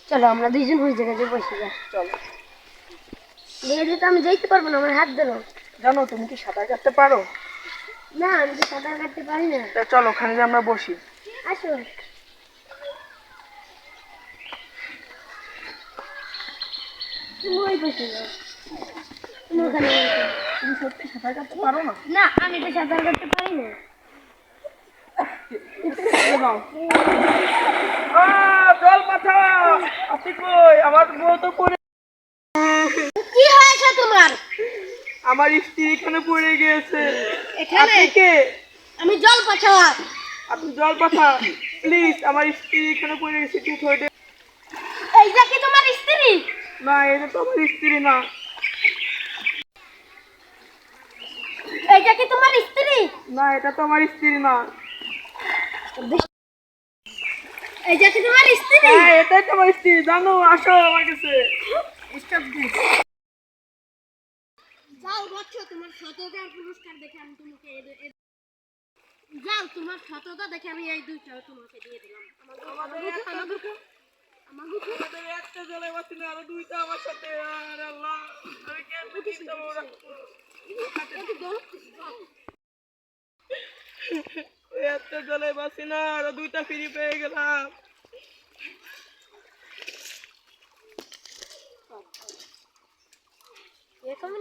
চলো আমরা দুইজন ওই জায়গায় বসে যাই। চলো। দেখে তো আমি যাইতে পারবো না, আমার হাত ধরো। জানো তুমি কি সাঁতার কাটতে পারো? না, আমি তো সাঁতার কাটতে পারি না। তা চলো ওখানে যে আমরা বসি। আসো। তুমি ওই বসে যাও, তুমি ওখানে বসো। তুমি সত্যি সাঁতার কাটতে পারো না? না, আমি তো সাঁতার কাটতে পারি না। দাও। জল পাঠা। আপনি কই? আমার বউ তো পড়ে। কি হয়েছে তোমার? আমার স্ত্রী এখানে পড়ে গিয়েছে। এখানে? আপনি কে? আমি জল পাঠাও। আপনি জল পাঠা। প্লিজ, আমার স্ত্রী এখানে পড়ে গেছে, একটু ধরে দে। এইটা কি তোমার স্ত্রী? না, এটা তো আমার স্ত্রী না। এইটা কি তোমার স্ত্রী? না, এটা তো আমার স্ত্রী না। এইটা কি তোমার স্ত্রী? হ্যাঁ, এটাই তো আমার স্ত্রী। জানো, আসো আমার কাছে। Stop this. যাও বাচ্চা, তোমার সততার পুরস্কার দেখে আমি তোমাকে যাও, তোমার সততা দেখে আমি এই দুইটা তোমাকে দিয়ে দিলাম। আমাদের একটা জলে বাঁচি না, আরো দুইটা আমার সাথে। আরে আল্লাহ, আমি কেমনে দিন যাবো ওরা? একটা জলে বাঁচি না, আরো দুইটা ফ্রি পেয়ে গেলাম। এরকম